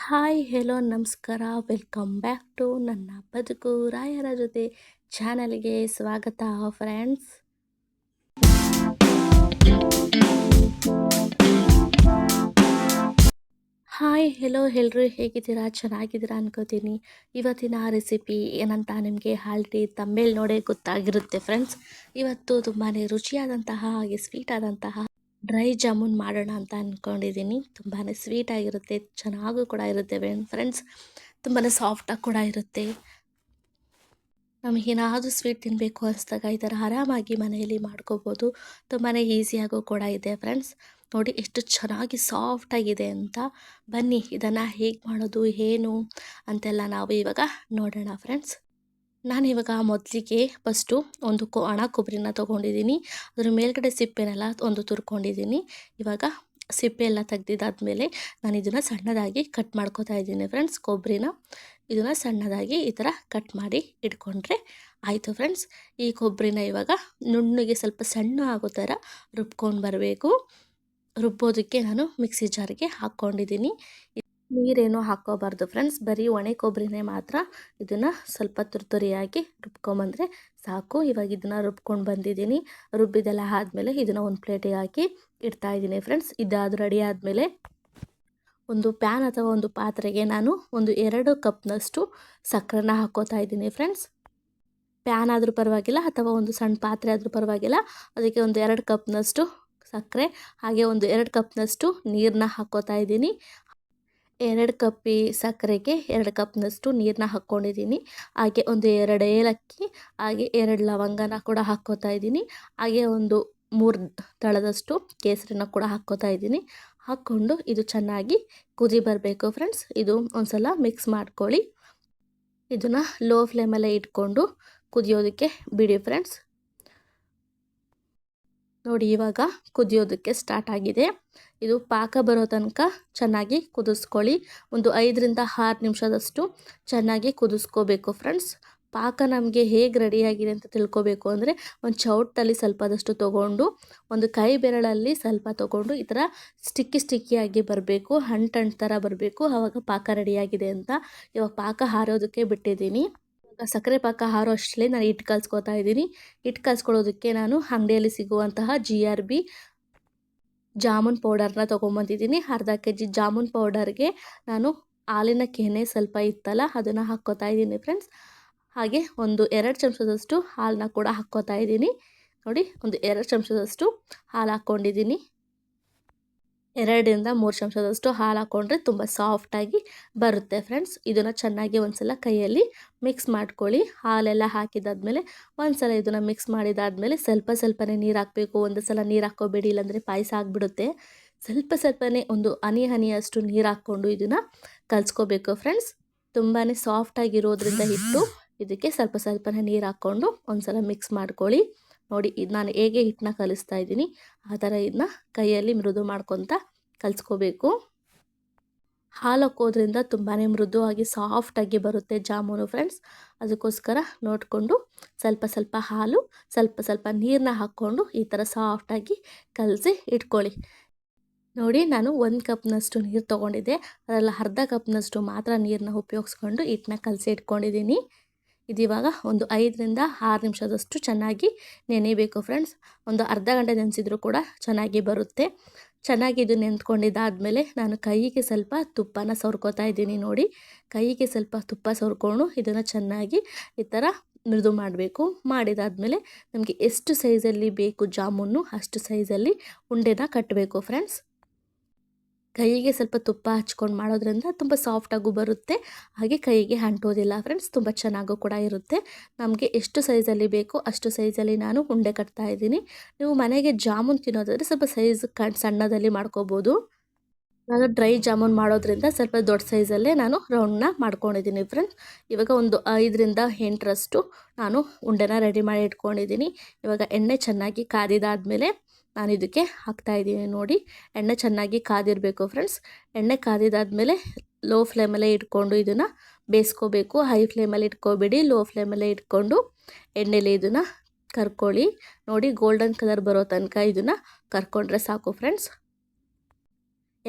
Hi hello ನಮಸ್ಕಾರ welcome back to ನನ್ನ ಬದುಕು ರಾಯರ ಜೊತೆ ಚಾನಲ್ಗೆ ಸ್ವಾಗತ ಫ್ರೆಂಡ್ಸ್. ಹಾಯ್ ಹೆಲೋ ಎಲ್ಲರೂ ಹೇಗಿದ್ದೀರಾ? ಚೆನ್ನಾಗಿದ್ದೀರಾ ಅನ್ಕೋತೀನಿ. ಇವತ್ತಿನ ರೆಸಿಪಿ ಏನಂತ ನಿಮಗೆ ಆಲ್ರೆಡಿ ತಮಿಳ್ ನೋಡೇ ಗೊತ್ತಾಗಿರುತ್ತೆ ಫ್ರೆಂಡ್ಸ್. ಇವತ್ತು ತುಂಬಾ ರುಚಿಯಾದಂತಹ ಹಾಗೆ ಸ್ವೀಟ್ ಆದಂತಹ ಡ್ರೈ ಜಾಮೂನ್ ಮಾಡೋಣ ಅಂತ ಅಂದ್ಕೊಂಡಿದ್ದೀನಿ. ತುಂಬಾ ಸ್ವೀಟಾಗಿರುತ್ತೆ, ಚೆನ್ನಾಗೂ ಕೂಡ ಇರುತ್ತೆ ಫ್ರೆಂಡ್ಸ್. ತುಂಬಾ ಸಾಫ್ಟಾಗಿ ಕೂಡ ಇರುತ್ತೆ. ನಮಗೇನಾದರೂ ಸ್ವೀಟ್ ತಿನ್ನಬೇಕು ಅನಿಸ್ದಾಗ ಈ ಥರ ಆರಾಮಾಗಿ ಮನೆಯಲ್ಲಿ ಮಾಡ್ಕೋಬೋದು. ತುಂಬಾ ಈಸಿಯಾಗೂ ಕೂಡ ಇದೆ ಫ್ರೆಂಡ್ಸ್. ನೋಡಿ ಎಷ್ಟು ಚೆನ್ನಾಗಿ ಸಾಫ್ಟಾಗಿದೆ ಅಂತ. ಬನ್ನಿ ಇದನ್ನು ಹೇಗೆ ಮಾಡೋದು ಏನು ಅಂತೆಲ್ಲ ನಾವು ಇವಾಗ ನೋಡೋಣ ಫ್ರೆಂಡ್ಸ್. ನಾನಿವಾಗ ಮೊದಲಿಗೆ ಫಸ್ಟು ಒಂದು ಒಣ ಕೊಬ್ಬರಿನ ತೊಗೊಂಡಿದ್ದೀನಿ. ಅದ್ರ ಮೇಲ್ಗಡೆ ಸಿಪ್ಪೆನೆಲ್ಲ ಒಂದು ತುರ್ಕೊಂಡಿದ್ದೀನಿ. ಇವಾಗ ಸಿಪ್ಪೆ ಎಲ್ಲ ತೆಗ್ದಿದ್ದಾದಮೇಲೆ ನಾನು ಇದನ್ನು ಸಣ್ಣದಾಗಿ ಕಟ್ ಮಾಡ್ಕೋತಾ ಇದ್ದೀನಿ ಫ್ರೆಂಡ್ಸ್. ಕೊಬ್ಬರಿನ ಇದನ್ನು ಸಣ್ಣದಾಗಿ ಈ ಥರ ಕಟ್ ಮಾಡಿ ಇಟ್ಕೊಂಡ್ರೆ ಆಯಿತು ಫ್ರೆಂಡ್ಸ್. ಈ ಕೊಬ್ಬರಿನ ಇವಾಗ ನುಣ್ಣಗೆ ಸ್ವಲ್ಪ ಸಣ್ಣ ಆಗೋ ಥರ ರುಬ್ಕೊಂಡು ಬರಬೇಕು. ರುಬ್ಬೋದಕ್ಕೆ ನಾನು ಮಿಕ್ಸಿ ಜಾರಿಗೆ ಹಾಕ್ಕೊಂಡಿದ್ದೀನಿ. ನೀರೇನು ಹಾಕ್ಕೋಬಾರ್ದು ಫ್ರೆಂಡ್ಸ್, ಬರೀ ಒಣ ಕೊಬ್ಬರಿನೇ ಮಾತ್ರ. ಇದನ್ನು ಸ್ವಲ್ಪ ತುರಿಯಾಗಿ ರುಬ್ಕೊಂಬಂದರೆ ಸಾಕು. ಇವಾಗ ಇದನ್ನು ರುಬ್ಕೊಂಡು ಬಂದಿದ್ದೀನಿ. ರುಬ್ಬಿದೆಲ್ಲ ಆದಮೇಲೆ ಇದನ್ನು ಒಂದು ಪ್ಲೇಟಿಗೆ ಹಾಕಿ ಇಡ್ತಾಯಿದ್ದೀನಿ ಫ್ರೆಂಡ್ಸ್. ಇದಾದ ರೆಡಿ ಆದಮೇಲೆ ಒಂದು ಪ್ಯಾನ್ ಅಥವಾ ಒಂದು ಪಾತ್ರೆಗೆ ನಾನು ಒಂದು 2 ಕಪ್ನಷ್ಟು ಸಕ್ಕರೆನ ಹಾಕ್ಕೋತಾ ಇದ್ದೀನಿ ಫ್ರೆಂಡ್ಸ್. ಪ್ಯಾನ್ ಆದರೂ ಪರವಾಗಿಲ್ಲ ಅಥವಾ ಒಂದು ಸಣ್ಣ ಪಾತ್ರೆ ಆದರೂ ಪರವಾಗಿಲ್ಲ. ಅದಕ್ಕೆ ಒಂದು 2 ಕಪ್ನಷ್ಟು ಸಕ್ಕರೆ ಹಾಗೆ ಒಂದು 2 ಕಪ್ನಷ್ಟು ನೀರನ್ನ ಹಾಕ್ಕೋತಾ ಇದ್ದೀನಿ. 2 ಕಪ್ಪಿ ಸಕ್ಕರೆಗೆ 2 ಕಪ್ನಷ್ಟು ನೀರನ್ನ ಹಾಕ್ಕೊಂಡಿದ್ದೀನಿ. ಹಾಗೆ ಒಂದು 2 ಏಲಕ್ಕಿ ಹಾಗೆ 2 ಲವಂಗನ ಕೂಡ ಹಾಕ್ಕೋತಾ ಇದ್ದೀನಿ. ಹಾಗೆ ಒಂದು 3 ದಳದಷ್ಟು ಕೇಸರಿನ ಕೂಡ ಹಾಕ್ಕೋತಾ ಇದ್ದೀನಿ. ಹಾಕ್ಕೊಂಡು ಇದು ಚೆನ್ನಾಗಿ ಕುದಿ ಬರಬೇಕು ಫ್ರೆಂಡ್ಸ್. ಇದು ಒಂದು ಸಲ ಮಿಕ್ಸ್ ಮಾಡ್ಕೊಳ್ಳಿ. ಇದನ್ನು ಲೋ ಫ್ಲೇಮಲ್ಲೇ ಇಟ್ಕೊಂಡು ಕುದಿಯೋದಕ್ಕೆ ಬಿಡಿ ಫ್ರೆಂಡ್ಸ್. ನೋಡಿ ಇವಾಗ ಕುದಿಯೋದಕ್ಕೆ ಸ್ಟಾರ್ಟ್ ಆಗಿದೆ. ಇದು ಪಾಕ ಬರೋ ತನಕ ಚೆನ್ನಾಗಿ ಕುದಿಸ್ಕೊಳ್ಳಿ. ಒಂದು 5ರಿಂದ 6 ನಿಮಿಷದಷ್ಟು ಚೆನ್ನಾಗಿ ಕುದಿಸ್ಕೋಬೇಕು ಫ್ರೆಂಡ್ಸ್. ಪಾಕ ನಮಗೆ ಹೇಗೆ ರೆಡಿಯಾಗಿದೆ ಅಂತ ತಿಳ್ಕೊಬೇಕು ಅಂದರೆ ಒಂದು ಚೌಟಲ್ಲಿ ಸ್ವಲ್ಪದಷ್ಟು ತೊಗೊಂಡು ಒಂದು ಕೈ ಬೆರಳಲ್ಲಿ ಸ್ವಲ್ಪ ತೊಗೊಂಡು ಈ ಥರ ಸ್ಟಿಕ್ಕಿಯಾಗಿ ಬರಬೇಕು, ಅಂಟು ಥರ ಬರಬೇಕು. ಆವಾಗ ಪಾಕ ರೆಡಿಯಾಗಿದೆ ಅಂತ. ಇವಾಗ ಪಾಕ ಹಾರೋದಕ್ಕೆ ಬಿಟ್ಟಿದ್ದೀನಿ. ಸಕ್ಕರೆ ಪಾಕ ಹಾರೋ ಅಷ್ಟರಲ್ಲಿ ನಾನು ಹಿಟ್ಟು ಕಲಿಸ್ಕೊತಾ ಇದ್ದೀನಿ. ಹಿಟ್ಟು ಕಲಿಸ್ಕೊಳ್ಳೋದಕ್ಕೆ ನಾನು ಅಂಗಡಿಯಲ್ಲಿ ಸಿಗುವಂತಹ GRB ಜಾಮೂನ್ ಪೌಡರ್ನ ತೊಗೊಂಬಂದಿದ್ದೀನಿ. ಅರ್ಧ kg ಜಾಮೂನ್ ಪೌಡರ್ಗೆ ನಾನು ಹಾಲಿನ ಕೆನೆ ಸ್ವಲ್ಪ ಇತ್ತಲ್ಲ ಅದನ್ನು ಹಾಕ್ಕೋತಾ ಇದ್ದೀನಿ ಫ್ರೆಂಡ್ಸ್. ಹಾಗೆ ಒಂದು 2 ಚಮಚದಷ್ಟು ಹಾಲನ್ನ ಕೂಡ ಹಾಕ್ಕೋತಾ ಇದ್ದೀನಿ. ನೋಡಿ ಒಂದು 2 ಚಮಚದಷ್ಟು ಹಾಲು ಹಾಕ್ಕೊಂಡಿದ್ದೀನಿ. 2ರಿಂದ 3 ಚಮಚದಷ್ಟು ಹಾಲು ಹಾಕ್ಕೊಂಡ್ರೆ ತುಂಬ ಸಾಫ್ಟಾಗಿ ಬರುತ್ತೆ ಫ್ರೆಂಡ್ಸ್. ಇದನ್ನು ಚೆನ್ನಾಗಿ ಒಂದು ಸಲ ಕೈಯಲ್ಲಿ ಮಿಕ್ಸ್ ಮಾಡ್ಕೊಳ್ಳಿ. ಹಾಲೆಲ್ಲ ಹಾಕಿದಾದ್ಮೇಲೆ ಒಂದು ಸಲ ಇದನ್ನು ಮಿಕ್ಸ್ ಮಾಡಿದಾದ್ಮೇಲೆ ಸ್ವಲ್ಪನೇ ನೀರು ಹಾಕಬೇಕು. ಒಂದು ಸಲ ನೀರು ಹಾಕ್ಕೋಬೇಡಿ, ಇಲ್ಲಾಂದರೆ ಪಾಯಸ ಆಗಿಬಿಡುತ್ತೆ. ಸ್ವಲ್ಪನೇ ಒಂದು ಹನಿಯಷ್ಟು ನೀರು ಹಾಕ್ಕೊಂಡು ಇದನ್ನು ಕಲಿಸ್ಕೋಬೇಕು ಫ್ರೆಂಡ್ಸ್. ತುಂಬಾ ಸಾಫ್ಟಾಗಿರೋದ್ರಿಂದ ಹಿಟ್ಟು ಇದಕ್ಕೆ ಸ್ವಲ್ಪನೇ ನೀರು ಹಾಕ್ಕೊಂಡು ಒಂದು ಸಲ ಮಿಕ್ಸ್ ಮಾಡ್ಕೊಳ್ಳಿ. ನೋಡಿ ಇದು ನಾನು ಹೇಗೆ ಹಿಟ್ಟನ್ನ ಕಲಿಸ್ತಾ ಇದ್ದೀನಿ ಆ ಥರ ಇದನ್ನ ಕೈಯಲ್ಲಿ ಮೃದು ಮಾಡ್ಕೊತ ಕಲಿಸ್ಕೋಬೇಕು. ಹಾಲು ಹಾಕೋದ್ರಿಂದ ತುಂಬಾ ಮೃದುವಾಗಿ ಸಾಫ್ಟಾಗಿ ಬರುತ್ತೆ ಜಾಮೂನು ಫ್ರೆಂಡ್ಸ್. ಅದಕ್ಕೋಸ್ಕರ ನೋಡಿಕೊಂಡು ಸ್ವಲ್ಪ ಹಾಲು ಸ್ವಲ್ಪ ನೀರನ್ನ ಹಾಕ್ಕೊಂಡು ಈ ಥರ ಸಾಫ್ಟಾಗಿ ಕಲಸಿ ಇಟ್ಕೊಳ್ಳಿ. ನೋಡಿ ನಾನು 1 ಕಪ್ನಷ್ಟು ನೀರು ತೊಗೊಂಡಿದ್ದೆ. ಅದರಲ್ಲಿ ಅರ್ಧ ಕಪ್ನಷ್ಟು ಮಾತ್ರ ನೀರನ್ನ ಉಪಯೋಗಿಸ್ಕೊಂಡು ಹಿಟ್ಟನ್ನ ಕಲಸಿ ಇಟ್ಕೊಂಡಿದ್ದೀನಿ. ಇದಿವಾಗ ಒಂದು 5ರಿಂದ 6 ನಿಮಿಷದಷ್ಟು ಚೆನ್ನಾಗಿ ನೆನೆಯಬೇಕು ಫ್ರೆಂಡ್ಸ್. ಒಂದು ಅರ್ಧ ಗಂಟೆ ನೆನೆಸಿದ್ರು ಕೂಡ ಚೆನ್ನಾಗಿ ಬರುತ್ತೆ. ಚೆನ್ನಾಗಿ ಇದು ನೆಂದ್ಕೊಂಡಿದ್ದಾದಮೇಲೆ ನಾನು ಕೈಗೆ ಸ್ವಲ್ಪ ತುಪ್ಪನ ಸವರ್ಕೋತಾ ಇದ್ದೀನಿ. ನೋಡಿ ಕೈಗೆ ಸ್ವಲ್ಪ ತುಪ್ಪ ಸವರ್ಕೊಂಡು ಇದನ್ನು ಚೆನ್ನಾಗಿ ಈ ಥರ ಮೃದು ಮಾಡಬೇಕು. ಮಾಡಿದಾದಮೇಲೆ ನಮಗೆ ಎಷ್ಟು ಸೈಜಲ್ಲಿ ಬೇಕು ಜಾಮೂನು ಅಷ್ಟು ಸೈಜಲ್ಲಿ ಉಂಡೆನ ಕಟ್ಟಬೇಕು ಫ್ರೆಂಡ್ಸ್. ಕೈಗೆ ಸ್ವಲ್ಪ ತುಪ್ಪ ಹಚ್ಕೊಂಡು ಮಾಡೋದ್ರಿಂದ ತುಂಬ ಸಾಫ್ಟಾಗೂ ಬರುತ್ತೆ, ಹಾಗೆ ಕೈಗೆ ಅಂಟೋದಿಲ್ಲ ಫ್ರೆಂಡ್ಸ್. ತುಂಬ ಚೆನ್ನಾಗೂ ಕೂಡ ಇರುತ್ತೆ. ನಮಗೆ ಎಷ್ಟು ಸೈಜಲ್ಲಿ ಬೇಕೋ ಅಷ್ಟು ಸೈಜಲ್ಲಿ ನಾನು ಉಂಡೆ ಕಟ್ತಾ ಇದ್ದೀನಿ. ನೀವು ಮನೆಗೆ ಜಾಮೂನ್ ತಿನ್ನೋದಾದರೆ ಸ್ವಲ್ಪ ಸೈಜ್ ಸಣ್ಣದಲ್ಲಿ ಮಾಡ್ಕೋಬೋದು. ನಾನು ಡ್ರೈ ಜಾಮೂನ್ ಮಾಡೋದ್ರಿಂದ ಸ್ವಲ್ಪ ದೊಡ್ಡ ಸೈಜಲ್ಲೇ ನಾನು ರೌಂಡ್ನ ಮಾಡ್ಕೊಂಡಿದ್ದೀನಿ ಫ್ರೆಂಡ್ಸ್. ಇವಾಗ ಒಂದು 5ರಿಂದ 8ರಷ್ಟು ನಾನು ಉಂಡೆನ ರೆಡಿ ಮಾಡಿ ಇಟ್ಕೊಂಡಿದ್ದೀನಿ. ಇವಾಗ ಎಣ್ಣೆ ಚೆನ್ನಾಗಿ ಕಾದಿದಾದ್ಮೇಲೆ ನಾನು ಇದಕ್ಕೆ ಹಾಕ್ತಾಯಿದ್ದೀನಿ. ನೋಡಿ ಎಣ್ಣೆ ಚೆನ್ನಾಗಿ ಕಾದಿರಬೇಕು ಫ್ರೆಂಡ್ಸ್. ಎಣ್ಣೆ ಕಾದಿದಾದ್ಮೇಲೆ ಲೋ ಫ್ಲೇಮಲ್ಲೇ ಇಟ್ಕೊಂಡು ಇದನ್ನು ಬೇಯಿಸ್ಕೋಬೇಕು. ಹೈ ಫ್ಲೇಮಲ್ಲಿ ಇಟ್ಕೋಬೇಡಿ, ಲೋ ಫ್ಲೇಮಲ್ಲೇ ಇಟ್ಕೊಂಡು ಎಣ್ಣೆಲಿ ಇದನ್ನು ಕರ್ಕೊಳ್ಳಿ. ನೋಡಿ ಗೋಲ್ಡನ್ ಕಲರ್ ಬರೋ ತನಕ ಇದನ್ನು ಕರ್ಕೊಂಡ್ರೆ ಸಾಕು ಫ್ರೆಂಡ್ಸ್.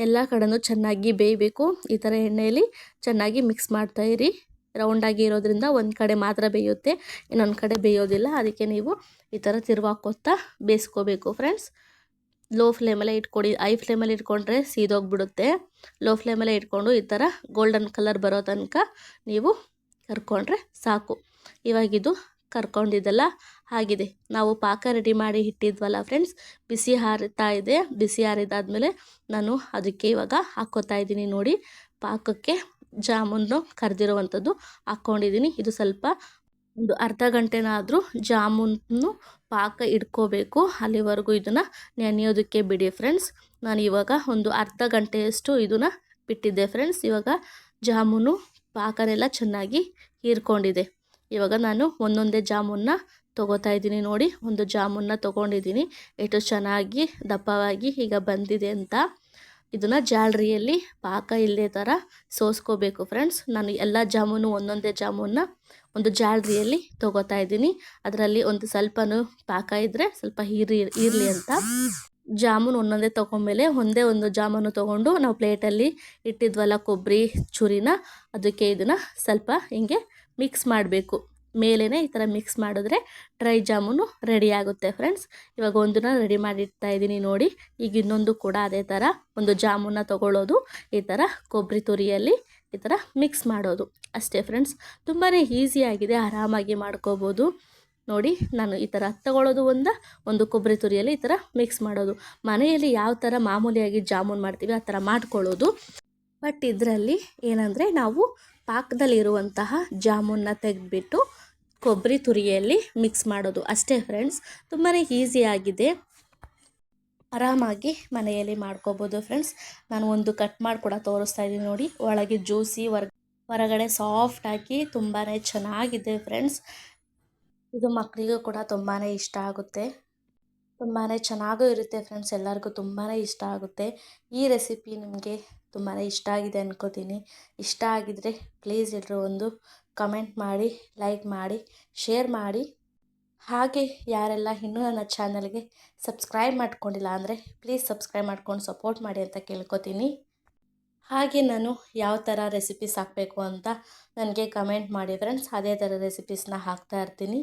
ಎಲ್ಲ ಕಡೆನೂ ಚೆನ್ನಾಗಿ ಬೇಯಬೇಕು. ಈ ಥರ ಎಣ್ಣೆಯಲ್ಲಿ ಚೆನ್ನಾಗಿ ಮಿಕ್ಸ್ ಮಾಡ್ತಾಯಿರಿ. ರೌಂಡಾಗಿ ಇರೋದ್ರಿಂದ ಒಂದು ಕಡೆ ಮಾತ್ರ ಬೇಯುತ್ತೆ, ಇನ್ನೊಂದು ಕಡೆ ಬೇಯೋದಿಲ್ಲ. ಅದಕ್ಕೆ ನೀವು ಈ ಥರ ತಿರುವಾಕೋತ್ತಾ ಬೇಯಿಸ್ಕೋಬೇಕು ಫ್ರೆಂಡ್ಸ್. ಲೋ ಫ್ಲೇಮಲ್ಲೇ ಇಟ್ಕೊಡಿ, ಹೈ ಫ್ಲೇಮಲ್ಲಿ ಇಟ್ಕೊಂಡ್ರೆ ಸೀದೋಗಿಬಿಡುತ್ತೆ. ಲೋ ಫ್ಲೇಮಲ್ಲೇ ಇಟ್ಕೊಂಡು ಈ ಥರ ಗೋಲ್ಡನ್ ಕಲರ್ ಬರೋ ತನಕ ನೀವು ಕರ್ಕೊಂಡ್ರೆ ಸಾಕು. ಇವಾಗಿದು ಕರ್ಕೊಂಡಿದ್ದೆಲ್ಲ ಆಗಿದೆ. ನಾವು ಪಾಕ ರೆಡಿ ಮಾಡಿ ಇಟ್ಟಿದ್ವಲ್ಲ ಫ್ರೆಂಡ್ಸ್, ಬಿಸಿ ಆರಿತಾ ಇದೆ. ಬಿಸಿ ಆರಿದಾದ್ಮೇಲೆ ನಾನು ಅದಕ್ಕೆ ಇವಾಗ ಹಾಕ್ಕೋತಾ ಇದ್ದೀನಿ ನೋಡಿ. ಪಾಕಕ್ಕೆ ಜಾಮೂನು ಕರೆದಿರುವಂಥದ್ದು ಹಾಕ್ಕೊಂಡಿದ್ದೀನಿ. ಇದು ಸ್ವಲ್ಪ ಒಂದು ಅರ್ಧ ಗಂಟೆನಾದರೂ ಜಾಮೂನು ಪಾಕ ಇಟ್ಕೋಬೇಕು. ಅಲ್ಲಿವರೆಗೂ ಇದನ್ನು ನೆನೆಯೋದಕ್ಕೆ ಬಿಡಿ ಫ್ರೆಂಡ್ಸ್. ನಾನು ಇವಾಗ ಒಂದು ಅರ್ಧ ಗಂಟೆಯಷ್ಟು ಇದನ್ನು ಬಿಟ್ಟಿದ್ದೆ ಫ್ರೆಂಡ್ಸ್. ಇವಾಗ ಜಾಮೂನು ಪಾಕನೆಲ್ಲ ಚೆನ್ನಾಗಿ ಹೀರ್ಕೊಂಡಿದೆ. ಇವಾಗ ನಾನು ಒಂದೊಂದೇ ಜಾಮೂನ್ನ ತೊಗೋತಾ ಇದ್ದೀನಿ ನೋಡಿ. ಒಂದು ಜಾಮೂನ್ನ ತೊಗೊಂಡಿದ್ದೀನಿ. ಎಷ್ಟು ಚೆನ್ನಾಗಿ ದಪ್ಪವಾಗಿ ಈಗ ಬಂದಿದೆ ಅಂತ. ಇದನ್ನು ಜಾಲರಿಯಲ್ಲಿ ಪಾಕ ಇಲ್ಲದೆ ಥರ ಸೋಸ್ಕೋಬೇಕು ಫ್ರೆಂಡ್ಸ್. ನಾನು ಎಲ್ಲ ಜಾಮೂನು ಒಂದೊಂದೇ ಜಾಮೂನ್ನ ಒಂದು ಜಾಲರಿಯಲ್ಲಿ ತೊಗೋತಾ ಇದ್ದೀನಿ. ಅದರಲ್ಲಿ ಒಂದು ಸ್ವಲ್ಪನೂ ಪಾಕ ಇದ್ದರೆ ಸ್ವಲ್ಪ ಇರಲಿ ಅಂತ. ಜಾಮೂನು ಒಂದೊಂದೇ ತೊಗೊಂಡ್ಮೇಲೆ ಒಂದೇ ಒಂದು ಜಾಮೂನು ತೊಗೊಂಡು ನಾವು ಪ್ಲೇಟಲ್ಲಿ ಇಟ್ಟಿದ್ವಲ್ಲ ಕೊಬ್ಬರಿ ಚೂರಿನ, ಅದಕ್ಕೆ ಇದನ್ನು ಸ್ವಲ್ಪ ಹಿಂಗೆ ಮಿಕ್ಸ್ ಮಾಡಬೇಕು. ಮೇಲೇ ಈ ಥರ ಮಿಕ್ಸ್ ಮಾಡಿದ್ರೆ ಡ್ರೈ ಜಾಮೂನು ರೆಡಿ ಆಗುತ್ತೆ ಫ್ರೆಂಡ್ಸ್. ಇವಾಗ ಒಂದನ್ನ ರೆಡಿ ಮಾಡಿಡ್ತಾ ಇದ್ದೀನಿ ನೋಡಿ. ಈಗ ಇನ್ನೊಂದು ಕೂಡ ಅದೇ ಥರ ಒಂದು ಜಾಮೂನ ತೊಗೊಳ್ಳೋದು, ಈ ಥರ ಕೊಬ್ಬರಿ ತುರಿಯಲ್ಲಿ ಈ ಥರ ಮಿಕ್ಸ್ ಮಾಡೋದು ಅಷ್ಟೇ ಫ್ರೆಂಡ್ಸ್. ತುಂಬಾ ಈಸಿಯಾಗಿದೆ, ಆರಾಮಾಗಿ ಮಾಡ್ಕೋಬೋದು ನೋಡಿ. ನಾನು ಈ ಥರ ತಗೊಳ್ಳೋದು ಒಂದು ಕೊಬ್ಬರಿ ತುರಿಯಲ್ಲಿ ಈ ಥರ ಮಿಕ್ಸ್ ಮಾಡೋದು. ಮನೆಯಲ್ಲಿ ಯಾವ ಥರ ಮಾಮೂಲಿಯಾಗಿ ಜಾಮೂನ್ ಮಾಡ್ತೀವಿ ಆ ಥರ ಮಾಡ್ಕೊಳ್ಳೋದು. ಬಟ್ ಇದರಲ್ಲಿ ಏನಂದರೆ ನಾವು ಪಾಕದಲ್ಲಿರುವಂತಹ ಜಾಮೂನ್ನ ತೆಗೆದುಬಿಟ್ಟು ಕೊಬ್ಬರಿ ತುರಿಯಲ್ಲಿ ಮಿಕ್ಸ್ ಮಾಡೋದು ಅಷ್ಟೇ ಫ್ರೆಂಡ್ಸ್. ತುಂಬಾ ಈಸಿಯಾಗಿದೆ, ಆರಾಮಾಗಿ ಮನೆಯಲ್ಲಿ ಮಾಡ್ಕೋಬೋದು ಫ್ರೆಂಡ್ಸ್. ನಾನು ಒಂದು ಕಟ್ ಮಾಡಿ ಕೂಡ ತೋರಿಸ್ತಾ ಇದ್ದೀನಿ ನೋಡಿ. ಒಳಗೆ ಜ್ಯೂಸಿ, ಹೊರಗಡೆ ಸಾಫ್ಟಾಗಿ ತುಂಬಾ ಚೆನ್ನಾಗಿದೆ ಫ್ರೆಂಡ್ಸ್. ಇದು ಮಕ್ಕಳಿಗೂ ಕೂಡ ತುಂಬಾ ಇಷ್ಟ ಆಗುತ್ತೆ, ತುಂಬಾ ಚೆನ್ನಾಗೂ ಇರುತ್ತೆ ಫ್ರೆಂಡ್ಸ್. ಎಲ್ಲರಿಗೂ ತುಂಬಾ ಇಷ್ಟ ಆಗುತ್ತೆ. ಈ ರೆಸಿಪಿ ನಿಮಗೆ ತುಂಬಾ ಇಷ್ಟ ಆಗಿದೆ ಅನ್ಕೋತೀನಿ. ಇಷ್ಟ ಆಗಿದರೆ ಪ್ಲೀಸ್ ಎಲ್ಲರೂ ಒಂದು ಕಮೆಂಟ್ ಮಾಡಿ, ಲೈಕ್ ಮಾಡಿ, ಶೇರ್ ಮಾಡಿ. ಹಾಗೆ ಯಾರೆಲ್ಲ ಇನ್ನೂ ನನ್ನ ಚಾನಲ್ಗೆ ಸಬ್ಸ್ಕ್ರೈಬ್ ಮಾಡ್ಕೊಂಡಿಲ್ಲ ಅಂದರೆ ಪ್ಲೀಸ್ ಸಬ್ಸ್ಕ್ರೈಬ್ ಮಾಡ್ಕೊಂಡು ಸಪೋರ್ಟ್ ಮಾಡಿ ಅಂತ ಕೇಳ್ಕೊತೀನಿ. ಹಾಗೆ ನಾನು ಯಾವ ಥರ ರೆಸಿಪೀಸ್ ಹಾಕಬೇಕು ಅಂತ ನನಗೆ ಕಮೆಂಟ್ ಮಾಡಿ ಫ್ರೆಂಡ್ಸ್. ಅದೇ ಥರ ರೆಸಿಪೀಸ್ನ ಹಾಕ್ತಾ ಇರ್ತೀನಿ.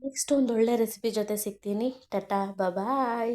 ನೆಕ್ಸ್ಟ್ ಒಂದು ಒಳ್ಳೆ ರೆಸಿಪಿ ಜೊತೆ ಸಿಗ್ತೀನಿ. ಟಾಟಾ ಬಾಯ್.